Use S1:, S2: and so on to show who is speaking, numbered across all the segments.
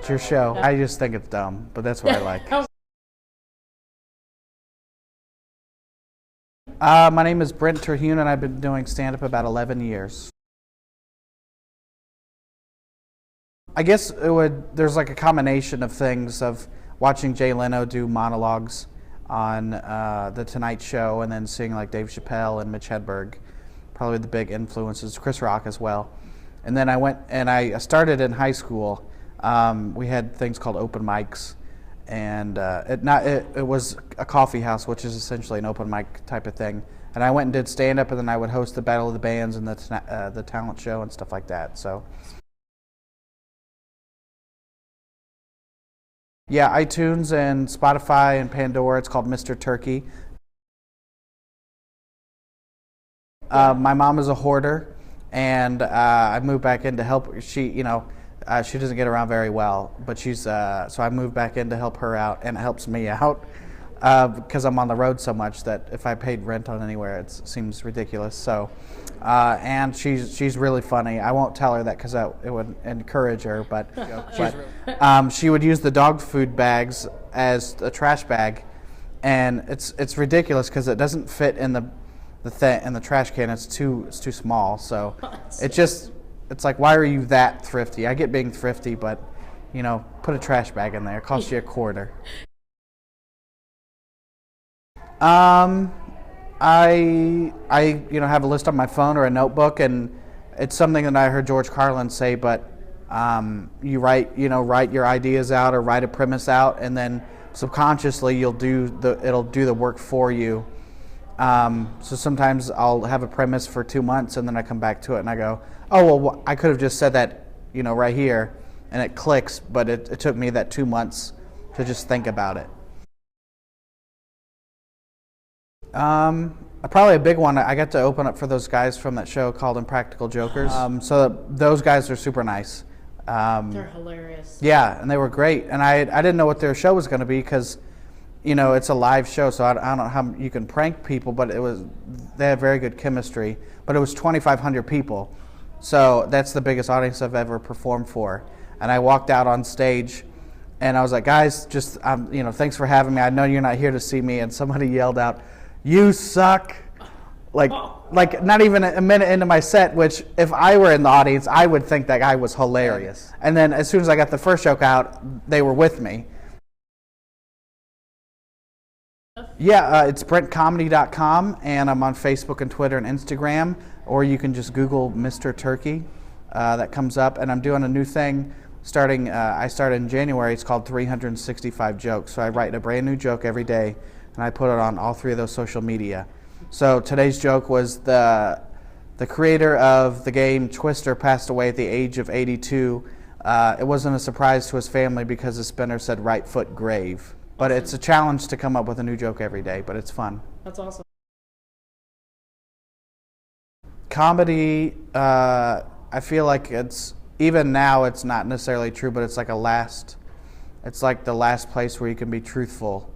S1: watch your show. I just think it's dumb, but that's what I like. My name is Brent Terhune, and I've been doing stand-up about 11 years. I guess there's like a combination of things of watching Jay Leno do monologues on The Tonight Show, and then seeing like Dave Chappelle and Mitch Hedberg, probably the big influences, Chris Rock as well. And then I started in high school. We had things called open mics, and it was a coffee house, which is essentially an open mic type of thing. And I went and did stand-up, and then I would host the Battle of the Bands and the talent show and stuff like that. So, yeah, iTunes and Spotify and Pandora. It's called Mr. Turkey. My mom is a hoarder, and I moved back in to help. She doesn't get around very well, but so I moved back in to help her out, and it helps me out because I'm on the road so much that if I paid rent on anywhere, it seems ridiculous. So, and she's really funny. I won't tell her that because it would encourage her, but she would use the dog food bags as a trash bag, and it's ridiculous because it doesn't fit in the trash can. It's too small. So it's like, why are you that thrifty? I get being thrifty, but put a trash bag in there. It costs you $0.25. I have a list on my phone or a notebook, and it's something that I heard George Carlin say, but you write your ideas out or write a premise out, and then subconsciously it'll do the work for you. So sometimes I'll have a premise for 2 months, and then I come back to it and I go, oh, well, I could have just said that, right here, and it clicks, but it took me that 2 months to just think about it. Probably a big one. I got to open up for those guys from that show called Impractical Jokers. So those guys are super nice.
S2: They're hilarious.
S1: Yeah, and they were great. And I didn't know what their show was going to be because, it's a live show, so I don't know how you can prank people, but they had very good chemistry. But it was 2,500 people, so that's the biggest audience I've ever performed for. And I walked out on stage, and I was like, guys, just thanks for having me. I know you're not here to see me. And somebody yelled out, "You suck!" Like not even a minute into my set, which if I were in the audience, I would think that guy was hilarious. And then as soon as I got the first joke out, they were with me. Yeah, it's BrentComedy.com, and I'm on Facebook and Twitter and Instagram, or you can just Google Mr. Turkey. That comes up, and I'm doing a new thing I started in January. It's called 365 Jokes. So I write a brand new joke every day, and I put it on all 3 of those social media. So today's joke was the creator of the game Twister passed away at the age of 82. It wasn't a surprise to his family because the spinner said right foot grave. But it's a challenge to come up with a new joke every day, but it's fun.
S2: That's awesome.
S1: Comedy, I feel like even now it's not necessarily true, but it's like it's like the last place where you can be truthful,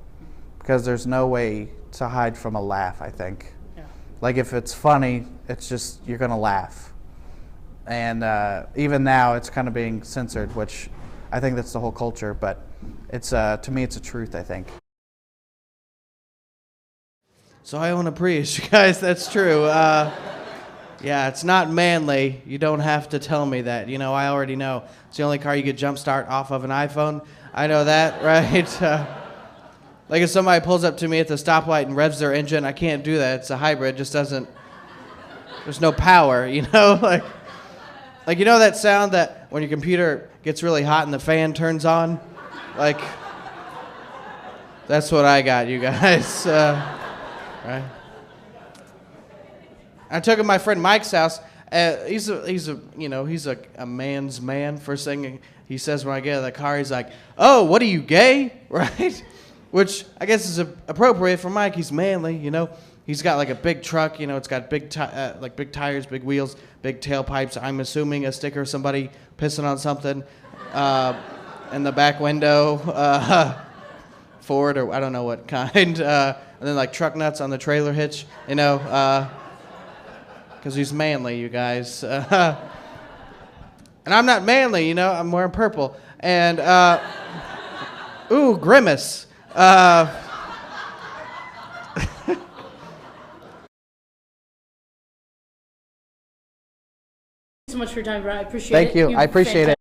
S1: because there's no way to hide from a laugh, I think.
S2: Yeah.
S1: Like if it's funny, it's just, you're going to laugh. And even now it's kind of being censored, which I think that's the whole culture, but it's to me it's a truth, I think. So I own a Prius, you guys, that's true. Yeah, it's not manly. You don't have to tell me that. I already know. It's the only car you could jumpstart off of an iPhone. I know that, right? Like if somebody pulls up to me at the stoplight and revs their engine, I can't do that. It's a hybrid. It just doesn't, there's no power, Like that sound that when your computer gets really hot and the fan turns on? Like, that's what I got, you guys. Right? I took him to my friend Mike's house. He's a man's man. First thing he says when I get out of the car, he's like, "Oh, what are you, gay?" Right? Which I guess is appropriate for Mike. He's manly, He's got like a big truck, it's got big tires, big wheels, big tailpipes. I'm assuming a sticker of somebody pissing on something in the back window. Ford or I don't know what kind. And then like truck nuts on the trailer hitch, because he's manly, you guys. And I'm not manly, I'm wearing purple.
S3: And, ooh, Grimace.
S2: So much for your time, bro. I appreciate it.
S1: Thank you. I appreciate it.